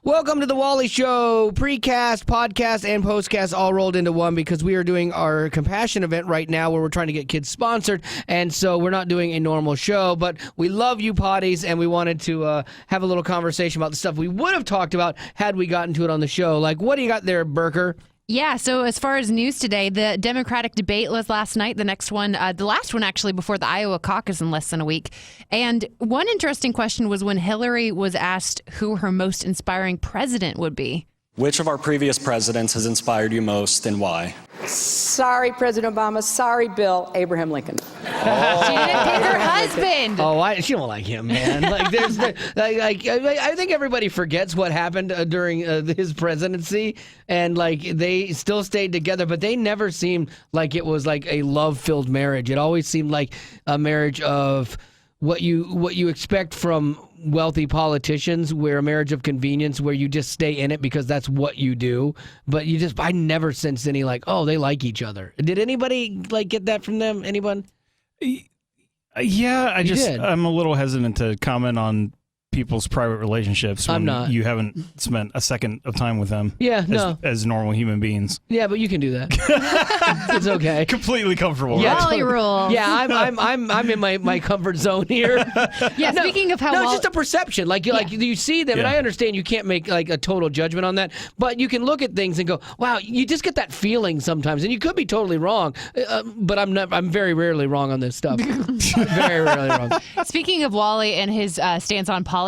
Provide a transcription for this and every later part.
Welcome to the Wally Show, precast, podcast, and postcast all rolled into one because we are doing our Compassion event right now where we're trying to get kids sponsored, and so we're not doing a normal show, but we love you potties, and we wanted to have a little conversation about the stuff we would have talked about had we gotten to it on the show. Like, what do you got there, Burker? Yeah, so as far as news today, the Democratic debate was last night. The next one, the last one actually before the Iowa caucus in less than a week. And one interesting question was when Hillary was asked who her most inspiring president would be. Which of our previous presidents has inspired you most and why? Sorry, President Obama. Sorry, Bill. Abraham Lincoln. She didn't pick her husband. Oh, she don't like him, man. I think everybody forgets what happened during his presidency, and they still stayed together, but they never seemed like it was like a love-filled marriage. It always seemed like a marriage of what you expect from wealthy politicians, where a marriage of convenience where you just stay in it because that's what you do. But I never sensed any they like each other. Did anybody get that from them? Anyone? Yeah, I'm a little hesitant to comment on people's private relationships when you haven't spent a second of time with them. Yeah, as normal human beings. Yeah, but you can do that. It's okay. Completely comfortable. Yeah, Wally rules. Yeah, I'm in my comfort zone here. Yeah, speaking of how it's just a perception. You see them, and I understand you can't make a total judgment on that, but you can look at things and go, wow, you just get that feeling sometimes, and you could be totally wrong. But I'm very rarely wrong on this stuff. Very rarely wrong. Speaking of Wally and his stance on politics,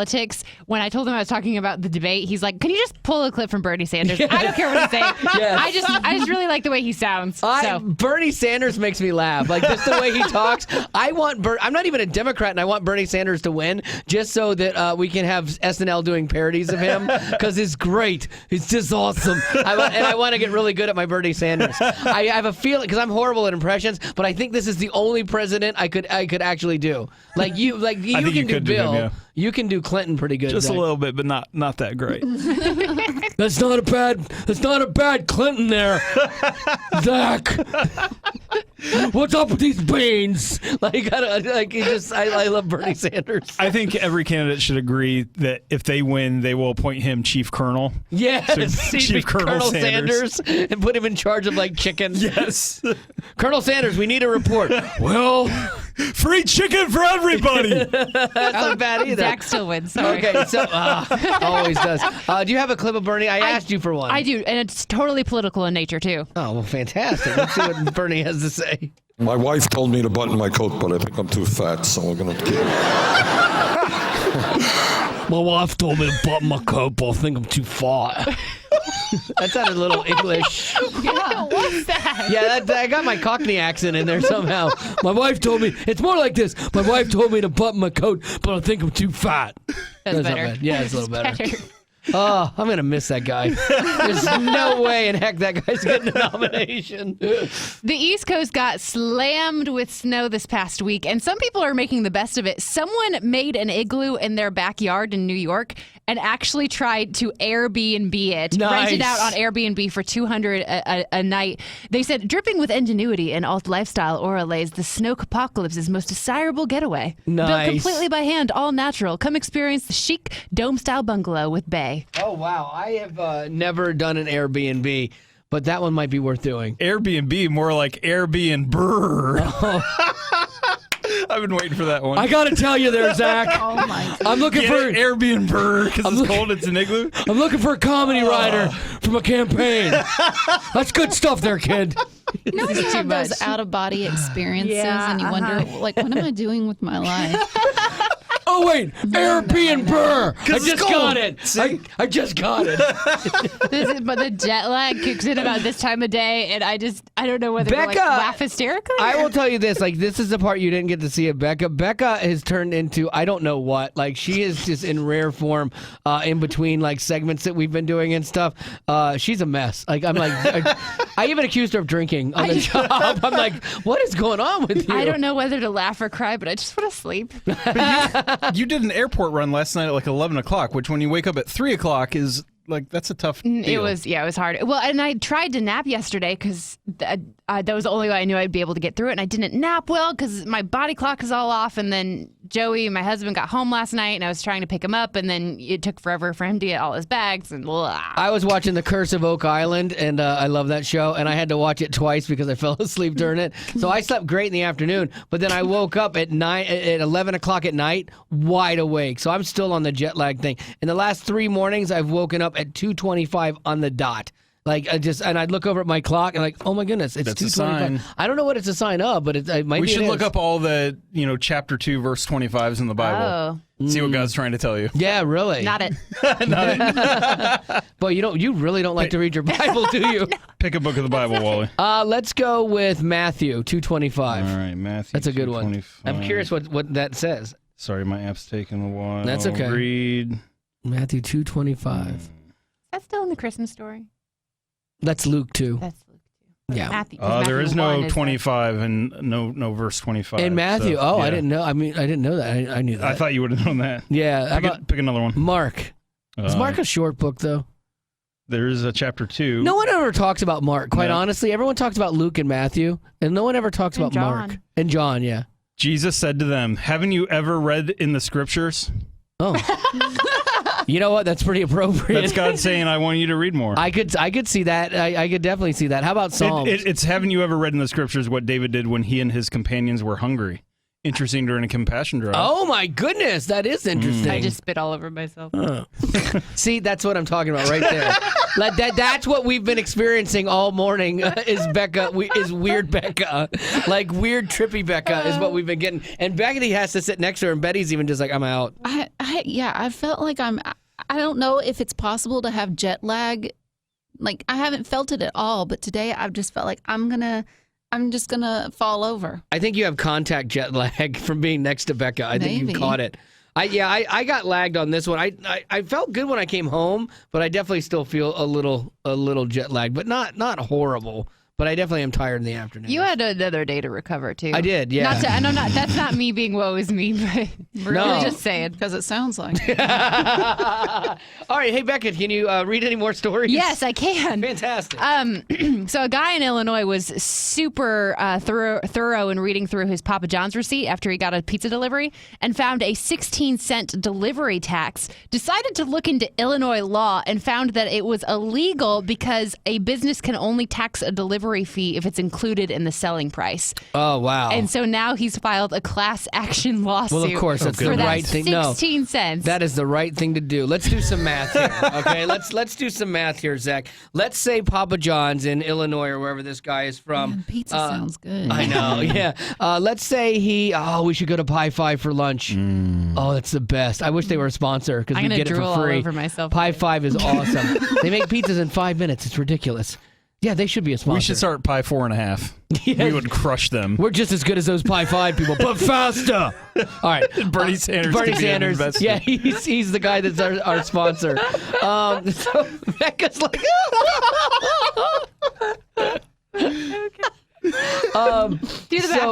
when I told him I was talking about the debate, he's like, "Can you just pull a clip from Bernie Sanders?" I don't care what he's saying. Yes. I just really like the way he sounds. Bernie Sanders makes me laugh. Just the way he talks. I'm not even a Democrat, and I want Bernie Sanders to win just so that we can have SNL doing parodies of him because it's great. It's just awesome. I want to get really good at my Bernie Sanders. I have a feeling because I'm horrible at impressions, but I think this is the only president I could actually do. You can do Bill. Him, yeah. You can do Clinton pretty good. Just Zach. a little bit, but not that great. That's not a bad Clinton there, Zach. What's up with these beans? I love Bernie Sanders. I think every candidate should agree that if they win, they will appoint him chief colonel. Yes, so Chief Colonel Sanders, and put him in charge of chicken. Yes, Colonel Sanders, we need a report. Well, free chicken for everybody. That's not bad either. Zach still wins. Sorry. Okay, so always does. Do you have a clip of Bernie? I asked you for one. I do, and it's totally political in nature too. Oh, well, fantastic. Let's see what Bernie has to say. My wife told me to button my coat, but I think I'm too fat, so we're going to keep it. My wife told me to button my coat, but I think I'm too fat. That sounded a little English. Yeah, what's that? Yeah, I got my Cockney accent in there somehow. My wife told me, it's more like this. My wife told me to button my coat, but I think I'm too fat. That's better. Not bad. Yeah, it's a little better. Oh, I'm going to miss that guy. There's no way in heck that guy's getting a nomination. The East Coast got slammed with snow this past week, and some people are making the best of it. Someone made an igloo in their backyard in New York and actually tried to Airbnb it. Nice. Rented out on Airbnb for $200 a night. They said, dripping with ingenuity and alt lifestyle aura lays the snow apocalypse's most desirable getaway. Nice. Built completely by hand, all natural. Come experience the chic dome-style bungalow with bay. Oh, wow. I have never done an Airbnb, but that one might be worth doing. Airbnb, more like Airbnb. I've been waiting for that one. I got to tell you there, Zach. Oh, my God. I'm looking for Airbnb because it's cold. It's an igloo. I'm looking for a comedy writer from a campaign. That's good stuff there, kid. You know when you have those out-of-body experiences and you wonder, what am I doing with my life? Oh, wait, Airbnb. I just got it. I just got it. But the jet lag kicks in about this time of day, and I don't know whether to laugh hysterically. I will tell you this, this is the part you didn't get to see of Becca. Becca has turned into, I don't know what, she is just in rare form in between, segments that we've been doing and stuff. She's a mess. I even accused her of drinking on the job. I'm like, what is going on with you? I don't know whether to laugh or cry, but I just want to sleep. You did an airport run last night at 11 o'clock, which when you wake up at 3 o'clock is like that's a tough deal. It was hard. Well, and I tried to nap yesterday because that was the only way I knew I'd be able to get through it. And I didn't nap well because my body clock is all off. And then Joey, my husband, got home last night, and I was trying to pick him up, and then it took forever for him to get all his bags. And blah. I was watching The Curse of Oak Island, and I love that show, and I had to watch it twice because I fell asleep during it. So I slept great in the afternoon, but then I woke up at 11 o'clock at night, wide awake. So I'm still on the jet lag thing. In the last 3 mornings, I've woken up at 2:25 on the dot. Like and I'd look over at my clock and like, oh my goodness, it's 2:25. I don't know what it's a sign of, but it might be. We should look up all the chapter 2 verse 25s in the Bible. Oh. See what God's trying to tell you. Yeah, really. Not it. Boy, you really don't like to read your Bible, do you? No. Pick a book of the Bible, Wally. Let's go with Matthew 2:25. All right, Matthew. That's a good one. I'm curious what that says. Sorry, my app's taking a while. That's okay. Read Matthew 2:25. That's still in the Christmas story. That's Luke 2. That's Luke 2. Yeah. Matthew, there is no 25 and no verse 25. In Matthew? So, I didn't know. I mean, I didn't know that. I knew that. I thought you would have known that. Yeah. Pick another one. Mark. Is Mark a short book, though? There is a chapter 2. No one ever talks about Mark, quite honestly. Everyone talks about Luke and Matthew, and no one ever talks about John. Mark. And John, yeah. Jesus said to them, haven't you ever read in the scriptures? Oh. You know what? That's pretty appropriate. That's God saying, I want you to read more. I could see that. I could definitely see that. How about Psalms? It's haven't you ever read in the scriptures what David did when he and his companions were hungry? Interesting during a compassion drive. Oh my goodness, that is interesting. I just spit all over myself. See, that's what I'm talking about right there. That's what we've been experiencing all morning. Is weird Becca, like weird trippy Becca is what we've been getting. And Becky has to sit next to her, and Betty's even just like, I'm out. I felt like I don't know if it's possible to have jet lag. Like I haven't felt it at all, but today I've just felt like I'm just gonna fall over. I think you have contact jet lag from being next to Becca. I think you caught it. I got lagged on this one. I felt good when I came home, but I definitely still feel a little jet lag, but not horrible. But I definitely am tired in the afternoon. You had another day to recover too. I did, yeah. That's not me being woe is me, but we're just saying because it sounds like. All right, hey Becca, can you read any more stories? Yes, I can. Fantastic. So a guy in Illinois was super thorough in reading through his Papa John's receipt after he got a pizza delivery and found a 16-cent delivery tax. Decided to look into Illinois law and found that it was illegal because a business can only tax a delivery fee if it's included in the selling price. Oh, wow. And so now he's filed a class action lawsuit. Well, of course, that's the right thing. 16 cents. That is the right thing to do. Let's do some math here, okay? Let's do some math here, Zach. Let's say Papa John's in Illinois or wherever this guy is from. Man, pizza sounds good. I know, yeah. Let's say we should go to Pie 5 for lunch. Oh, that's the best. I wish they were a sponsor because we get it for free. I'm going to drool all over myself. Pie 5 is awesome. They make pizzas in 5 minutes. It's ridiculous. Yeah, they should be a sponsor. We should start Pie 4.5. Yes. We would crush them. We're just as good as those Pie 5 people, but faster. All right. Bernie Sanders. Yeah, he's the guy that's our sponsor. So Becca's like... Do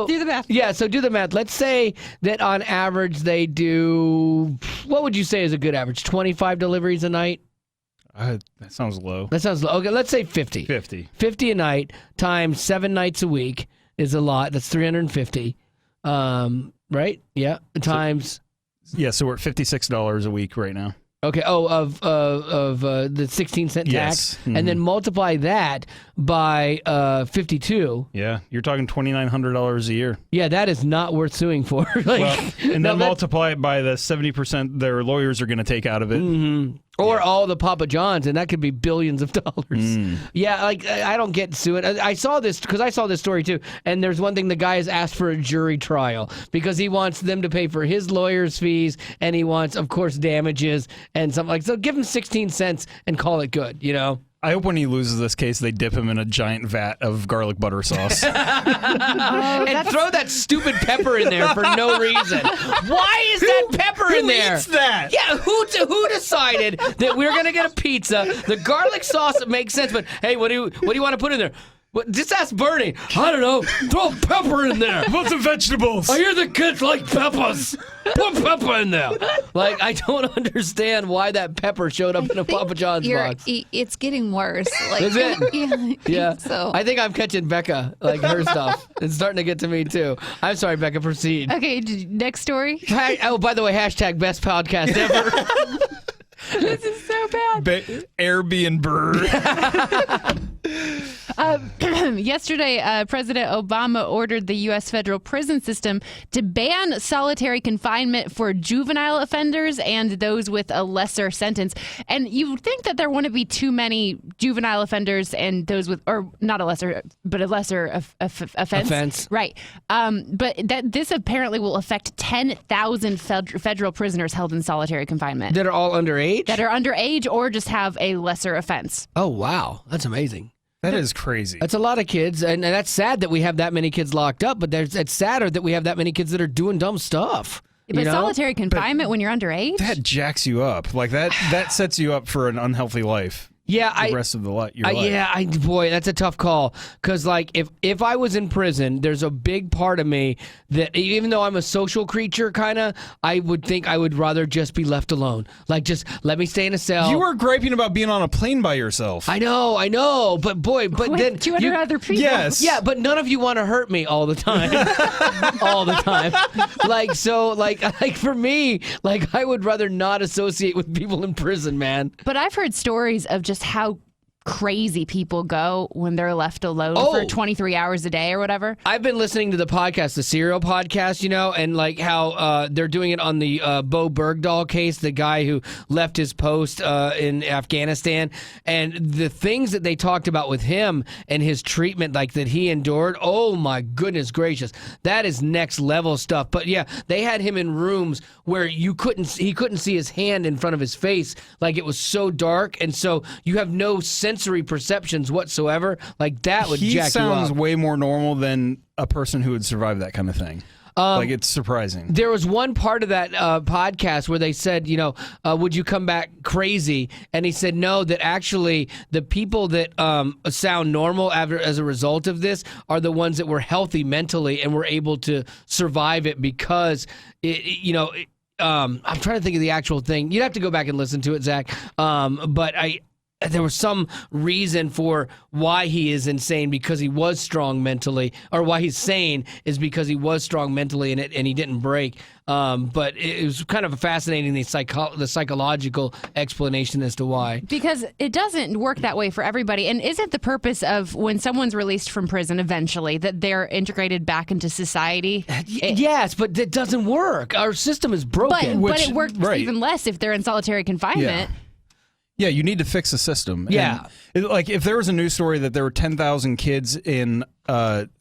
the math. Yeah, so do the math. Let's say that on average they do... What would you say is a good average? 25 deliveries a night? That sounds low. That sounds low. Okay, let's say 50. 50 a night times 7 nights a week is a lot. That's 350. Right? Yeah. Times. So we're at $56 a week right now. Okay. Oh, of the 16-cent tax, yes. Mm-hmm. And then multiply that by 52. Yeah, you're talking $2,900 a year. Yeah, that is not worth suing for. And then multiply it by the 70% their lawyers are going to take out of it. Mm-hmm. Or all the Papa John's, and that could be billions of dollars. Yeah, I don't get suing. I saw this because I saw this story too. And there's one thing: the guy has asked for a jury trial because he wants them to pay for his lawyer's fees, and he wants, of course, damages and something like. So give him 16 cents and call it good. You know. I hope when he loses this case, they dip him in a giant vat of garlic butter sauce. And throw that stupid pepper in there for no reason. Why is that pepper in there? Who eats that? Yeah, who decided that we're going to get a pizza? The garlic sauce makes sense, but hey, what do you want to put in there? What, just ask Bernie. I don't know. Throw pepper in there. Put some vegetables. I hear the kids like peppers. Put pepper in there. Like, I don't understand why that pepper showed up in a Papa John's box. It's getting worse. Like, Is it? Yeah. So I think I'm catching Becca, like her stuff. It's starting to get to me, too. I'm sorry, Becca, proceed. Okay, next story. Oh, by the way, hashtag best podcast ever. This is so bad. Airbnb. Yesterday, President Obama ordered the U.S. federal prison system to ban solitary confinement for juvenile offenders and those with a lesser sentence. And you would think that there wouldn't be too many juvenile offenders and those with, or not a lesser, but a lesser offense. Right. But this apparently will affect 10,000 federal prisoners held in solitary confinement. That are all underage? That are underage or just have a lesser offense. Oh, wow. That's amazing. That is crazy. That's a lot of kids, and that's sad that we have that many kids locked up, but it's sadder that we have that many kids that are doing dumb stuff. But solitary confinement when you're underage? That jacks you up. Like, that sets you up for an unhealthy life. Yeah, the rest of your life. Yeah, boy, that's a tough call. Because, like, if I was in prison, there's a big part of me that, even though I'm a social creature, kind of, I would think I would rather just be left alone. Like, just let me stay in a cell. You were griping about being on a plane by yourself. I know, but boy, then 200 other people. Yes. Yeah, but none of you want to hurt me all the time. All the time. Like, so, like for me, like, I would rather not associate with people in prison, man. But I've heard stories of just how crazy people go when they're left alone for 23 hours a day or whatever. I've been listening to the podcast, the Serial podcast, and like how they're doing it on the Bo Bergdahl case, the guy who left his post in Afghanistan, and the things that they talked about with him and his treatment, like that he endured. Oh my goodness gracious, that is next level stuff. But yeah, they had him in rooms where he couldn't see his hand in front of his face, like it was so dark, and so you have no sensory perceptions whatsoever. Like that would jack you up. He sounds way more normal than a person who would survive that kind of thing. Like, it's surprising. There was one part of that podcast where they said, would you come back crazy? And he said, no, that actually the people that sound normal as a result of this are the ones that were healthy mentally and were able to survive it because, I'm trying to think of the actual thing. You'd have to go back and listen to it, Zach. But there was some reason for why he is insane because he was strong mentally, or why he's sane is because he was strong mentally and he didn't break. But it was kind of fascinating, the psychological explanation as to why. Because it doesn't work that way for everybody. And isn't the purpose of when someone's released from prison eventually that they're integrated back into society? Yes, but it doesn't work. Our system is broken. But it works even less if they're in solitary confinement. Yeah, you need to fix the system. Yeah. And, like, if there was a news story that there were 10,000 kids in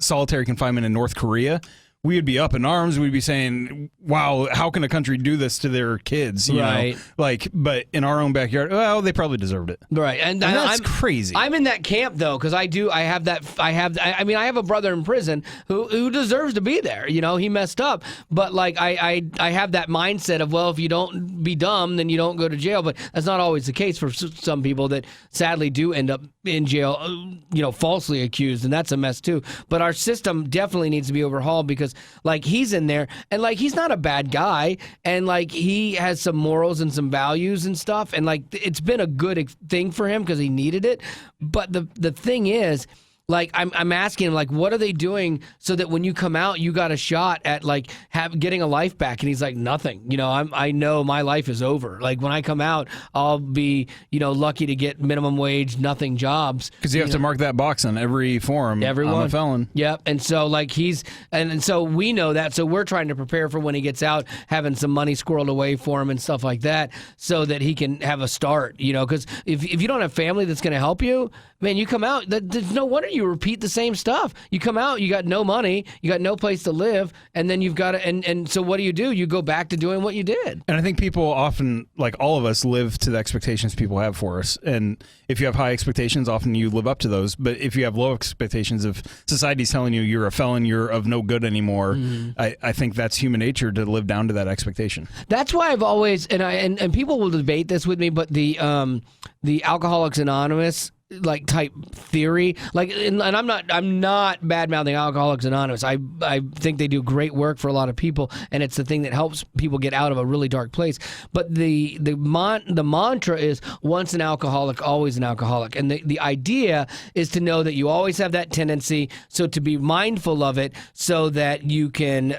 solitary confinement in North Korea, we would be up in arms. We'd be saying, wow, how can a country do this to their kids? You know? Like, but in our own backyard, well, they probably deserved it. Right. And that's crazy. I'm in that camp, though, because I have a brother in prison who deserves to be there. He messed up. But, like, I have that mindset of, well, if you don't be dumb, then you don't go to jail. But that's not always the case for some people that sadly do end up in jail, falsely accused. And that's a mess, too. But our system definitely needs to be overhauled because, like, he's in there and, like, he's not a bad guy and, like, he has some morals and some values and stuff, and, like, it's been a good thing for him because he needed it. But the thing is, like, I'm asking him, like, what are they doing so that when you come out, you got a shot at, like, getting a life back? And he's like, nothing. I know my life is over. Like, when I come out, I'll be, lucky to get minimum wage, nothing jobs. Because you have to mark that box on every form. Everyone. I'm a felon. Yep. And so, like, and so we know that. So we're trying to prepare for when he gets out, having some money squirreled away for him and stuff like that so that he can have a start, because if you don't have family that's going to help you, man, you come out, there's no wonder you repeat the same stuff. You come out, you got no money, you got no place to live, and then you've got to, and so what do? You go back to doing what you did. And I think people often, like all of us, live to the expectations people have for us. And if you have high expectations, often you live up to those. But if you have low expectations, if society's telling you you're a felon, you're of no good anymore, I think that's human nature to live down to that expectation. That's why I've always, and people will debate this with me, but the Alcoholics Anonymous like type theory. Like, and I'm not bad mouthing Alcoholics Anonymous. I think they do great work for a lot of people, and it's the thing that helps people get out of a really dark place. But the mantra is once an alcoholic, always an alcoholic. And the idea is to know that you always have that tendency, so to be mindful of it so that you can,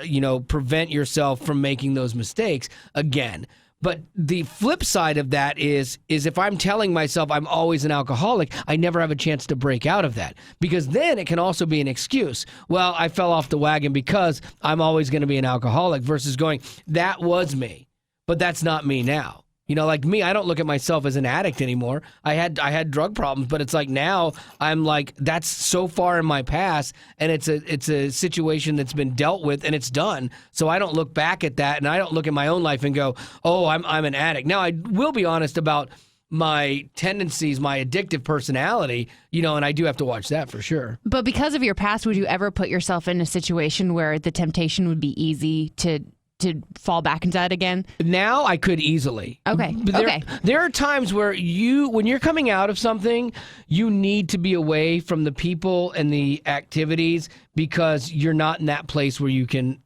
prevent yourself from making those mistakes again. But the flip side of that is if I'm telling myself I'm always an alcoholic, I never have a chance to break out of that, because then it can also be an excuse. Well, I fell off the wagon because I'm always going to be an alcoholic, versus going, that was me, but that's not me now. Like me, I don't look at myself as an addict anymore. I had drug problems, but it's like now I'm like, that's so far in my past, and it's a situation that's been dealt with and it's done. So I don't look back at that, and I don't look at my own life and go, oh, I'm an addict. Now, I will be honest about my tendencies, my addictive personality, and I do have to watch that for sure. But because of your past, would you ever put yourself in a situation where the temptation would be easy to fall back into that again? Now I could easily. Okay. But there are times where when you're coming out of something, you need to be away from the people and the activities, because you're not in that place where you can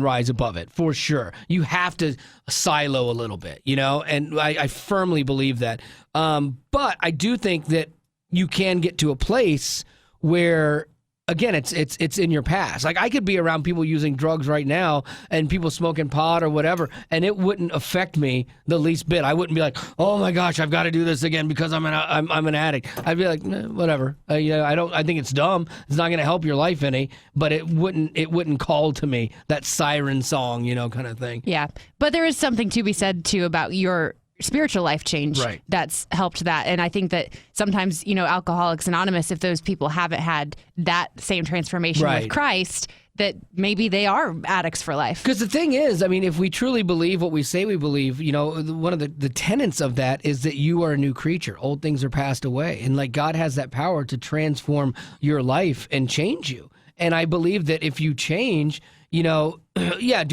rise above it, for sure. You have to silo a little bit, and I firmly believe that. But I do think that you can get to a place where, again, it's in your past. Like, I could be around people using drugs right now and people smoking pot or whatever, and it wouldn't affect me the least bit. I wouldn't be like, oh my gosh, I've got to do this again because I'm an addict. I'd be like, whatever. I think it's dumb. It's not going to help your life any, but it wouldn't call to me that siren song, kind of thing. Yeah, but there is something to be said too about your spiritual life change that's helped that. And I think that sometimes, Alcoholics Anonymous, if those people haven't had that same transformation with Christ, that maybe they are addicts for life. Because the thing is, if we truly believe what we say we believe, one of the tenets of that is that you are a new creature. Old things are passed away. And like, God has that power to transform your life and change you. And I believe that if you change, do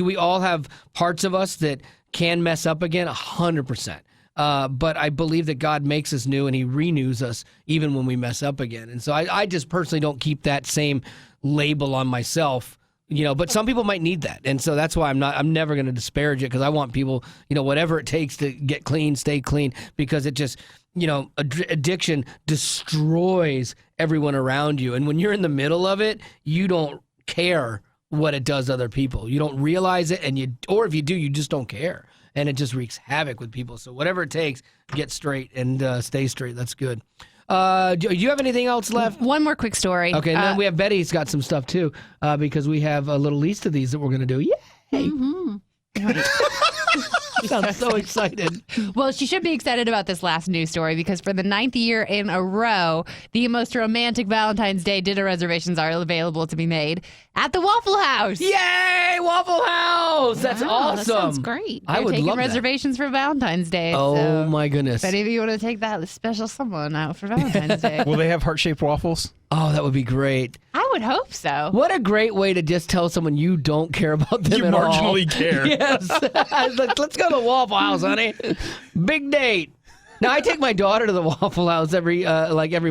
we all have parts of us that can mess up again? 100%. But I believe that God makes us new and he renews us even when we mess up again. And so I just personally don't keep that same label on myself, but some people might need that. And so that's why I'm never going to disparage it, because I want people, whatever it takes to get clean, stay clean, because it just, addiction destroys everyone around you. And when you're in the middle of it, you don't care what it does to other people. You don't realize it, or if you do, you just don't care. And it just wreaks havoc with people. So whatever it takes, get straight and stay straight. That's good. Do you have anything else left? One more quick story. Okay, and then we have Betty's got some stuff too, because we have a little list of these that we're going to do. Yay! Mm-hmm. Sounds so excited. Well, she should be excited about this last news story, because for the 9th year in a row, the most romantic Valentine's Day dinner reservations are available to be made at the Waffle House. Yay, Waffle House! That's awesome. That sounds great. I would taking love reservations for Valentine's Day. Oh so my goodness! if any of you want to take that special someone out for Valentine's Day, Will they have heart-shaped waffles? Oh, that would be great. I would hope so. What a great way to just tell someone you don't care about them at all. You marginally care. Yes. Let's go to the Waffle House, honey. Big date. Now, I take my daughter to the Waffle House every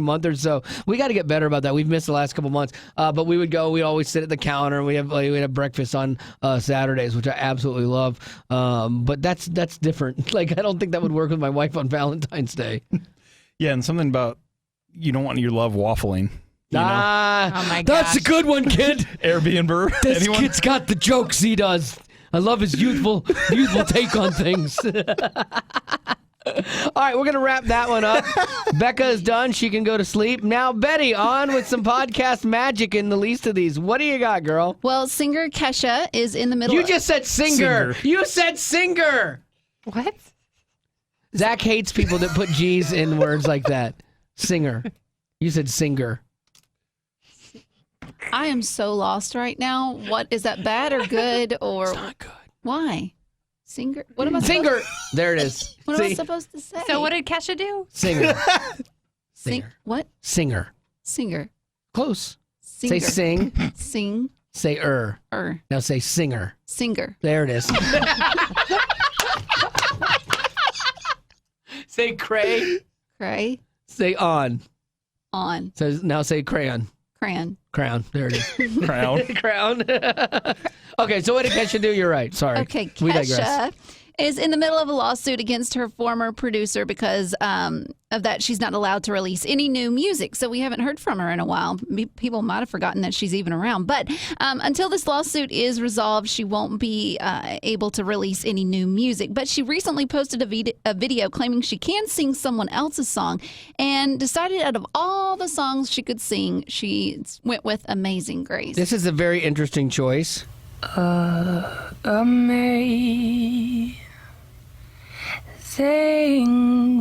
month or so. We got to get better about that. We've missed the last couple months. But we would go. We'd always sit at the counter. We have breakfast on Saturdays, which I absolutely love. But that's different. Like, I don't think that would work with my wife on Valentine's Day. Yeah, and something about you don't want your love waffling. Oh my gosh. That's a good one, kid. Airbnb. This Anyone? kid's got the jokes he does. I love his youthful take on things. All right, we're going to wrap that one up. Becca is done. She can go to sleep. Now, Betty, on with some podcast magic in the least of these. What do you got, girl? Well, singer Kesha is in the middle. You just said singer. You said singer. What? Zach hates people that put G's in words like that. Singer. You said singer. I am so lost right now. What is that, bad or good, or It's not good. why? Singer? What am I Singer. There it is. What am I See? supposed to say? So what did Kesha do? Singer. Sing? What? Singer. Singer. Close. Singer. Say sing. Sing. Say Now say singer. Singer. There it is. Say cray. Cray. Say on. On. So now say crayon. Crayon. Crown. There it is. Crown. Crown. Okay, so what did Kesha do? You're right. Sorry. Okay, We digress. Kesha is in the middle of a lawsuit against her former producer because of that she's not allowed to release any new music. So we haven't heard from her in a while. People might have forgotten that she's even around. But until this lawsuit is resolved, she won't be able to release any new music. But she recently posted a video claiming she can sing someone else's song and decided out of all the songs she could sing, she went with Amazing Grace. This is a very interesting choice. Amazing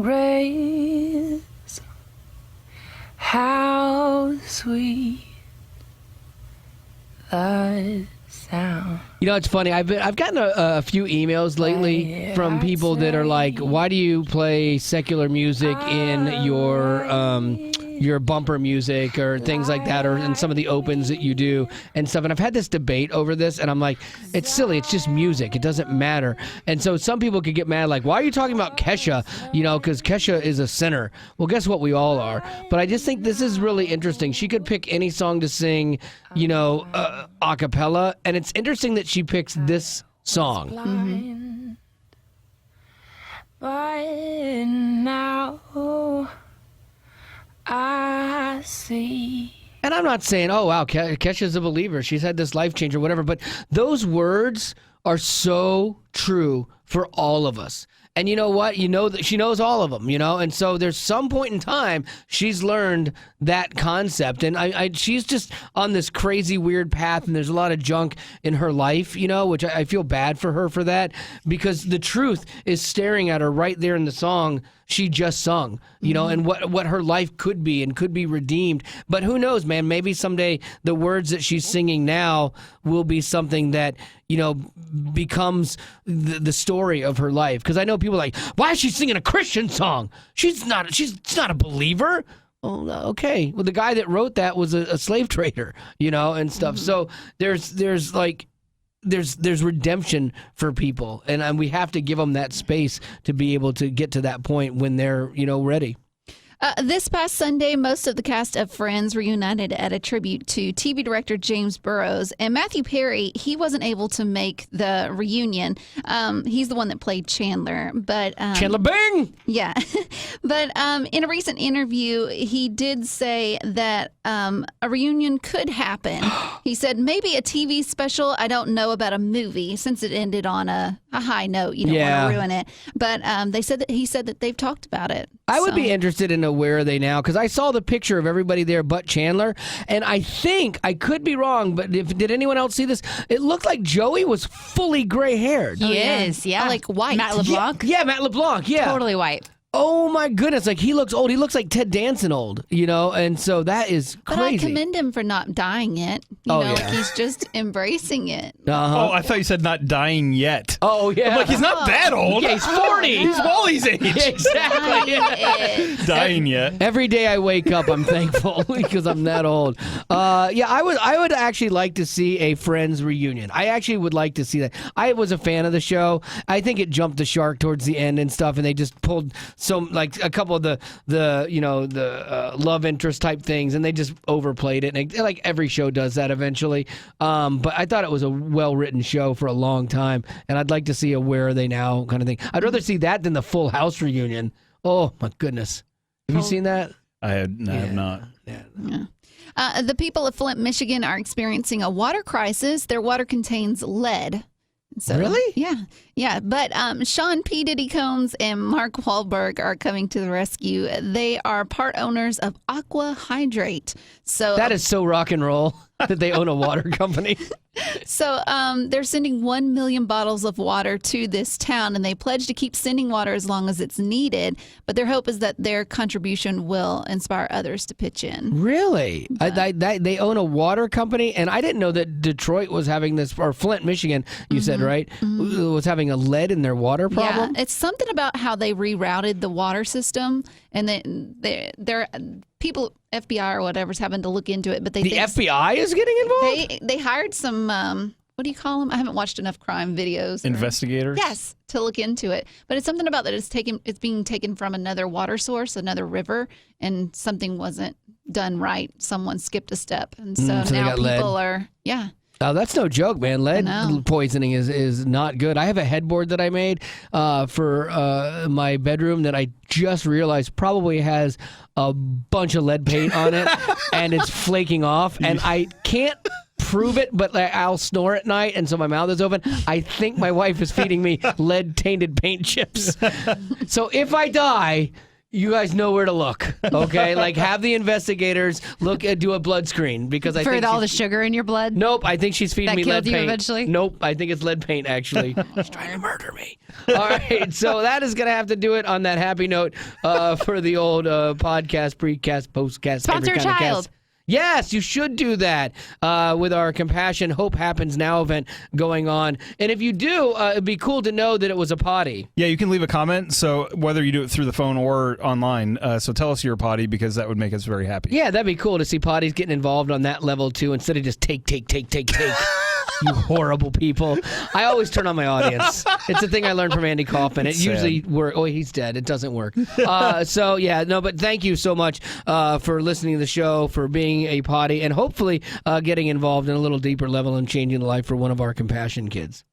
grace, how sweet the sound. You know, it's funny. I've gotten a few emails lately from people that are like, "Why do you play secular music in your bumper music or things like that, or in some of the opens that you do and stuff?" And I've had this debate over this, and I'm like, it's silly. It's just music. It doesn't matter. And so some people could get mad, like, "Why are you talking about Kesha?" You know, because Kesha is a sinner. Well, guess what? We all are. But I just think this is really interesting. She could pick any song to sing, you know, a cappella, and it's interesting that she picks this song. Mm-hmm. But now I see. And I'm not saying, oh, wow, Kesha's a believer. She's had this life change or whatever. But those words are so true for all of us. And you know what? You know that she knows all of them, you know? And so there's some point in time she's learned that concept. And she's just on this crazy, weird path. And there's a lot of junk in her life, you know, which I feel bad for her for that. Because the truth is staring at her right there in the song she just sung, you know, and what her life could be and could be redeemed. But who knows, man? Maybe someday the words that she's singing now will be something that, you know, becomes the story of her life. Because I know people are like, why is she singing a Christian song? She's not a believer. Oh, okay. Well, the guy that wrote that was a slave trader, you know, and stuff. So there's redemption for people, and we have to give them that space to be able to get to that point when they're, you know, ready. This past Sunday, most of the cast of Friends reunited at a tribute to TV director James Burrows. And Matthew Perry, he wasn't able to make the reunion. He's the one that played Chandler. But Chandler Bing! Yeah. But in a recent interview, he did say that a reunion could happen. He said, maybe a TV special. I don't know about a movie, since it ended on a high note. You don't want to ruin it. But he said that they've talked about it. I would be interested in Where Are They Now? Because I saw the picture of everybody there but Chandler, and I think, I could be wrong, but did anyone else see this? It looked like Joey was fully gray-haired. He is, yeah. Like white. Matt LeBlanc? Yeah, Matt LeBlanc, yeah. Totally white. Oh my goodness, like he looks old. He looks like Ted Danson old, you know, and so that is crazy. But I commend him for not dying it. You know, like he's just embracing it. Oh, I thought you said not dying yet. Oh, yeah. I'm like, he's not that old. Yeah, he's 40. He's Wally's age. Yeah, exactly. Dying yet. Every day I wake up, I'm thankful because I'm that old. Yeah, I would actually like to see a Friends reunion. I actually would like to see that. I was a fan of the show. I think it jumped the shark towards the end and stuff, and they just pulled like a couple of the love interest type things, and they just overplayed it. And like every show does that eventually. But I thought it was a well-written show for a long time, and I'd like to see a Where Are They Now kind of thing. I'd rather see that than the Full House reunion. Oh my goodness, have you seen that? I have not. Yeah. The people of Flint, Michigan are experiencing a water crisis. Their water contains lead. So, really? Yeah. But Sean P. Diddy Combs and Mark Wahlberg are coming to the rescue. They are part owners of Aqua Hydrate. So that is so rock and roll that they own a water company. So they're sending 1 million bottles of water to this town, and they pledge to keep sending water as long as it's needed. But their hope is that their contribution will inspire others to pitch in. Really? They own a water company, and I didn't know that Detroit was having this, or Flint, Michigan, you said, right? Was having a lead in their water problem? Yeah, it's something about how they rerouted the water system, and they're people, FBI or whatever's having to look into it. But the FBI is getting involved? They hired some, what do you call them? I haven't watched enough crime videos. Investigators? Yes, to look into it. But it's something about that it's being taken from another water source, another river, and something wasn't done right. Someone skipped a step. And so, so they now got lead. people are, Oh, that's no joke, man. Lead know. poisoning is not good. I have a headboard that I made for my bedroom that I just realized probably has a bunch of lead paint on it, and it's flaking off, and I can't prove it, but I'll snore at night, and so my mouth is open. I think my wife is feeding me lead-tainted paint chips. So if I die, you guys know where to look, okay? Like, have the investigators do a blood screen, because I For think all the sugar in your blood? Nope, I think she's feeding That me lead killed you paint. eventually? Nope, I think it's lead paint, actually. She's trying to murder me. All right, so that is going to have to do it on that happy note for the old podcast, precast, postcast, Sponsor every a kind of child. cast. Yes, you should do that with our Compassion Hope Happens Now event going on. And if you do, it'd be cool to know that it was a potty. Yeah, you can leave a comment. So whether you do it through the phone or online, so tell us you're a potty, because that would make us very happy. Yeah, that'd be cool to see potties getting involved on that level too, instead of just take. You horrible people. I always turn on my audience. It's a thing I learned from Andy Kaufman. It usually works. Oh, he's dead. It doesn't work. So, yeah, no, but thank you so much for listening to the show, for being a potty, and hopefully getting involved in a little deeper level and changing the life for one of our Compassion kids.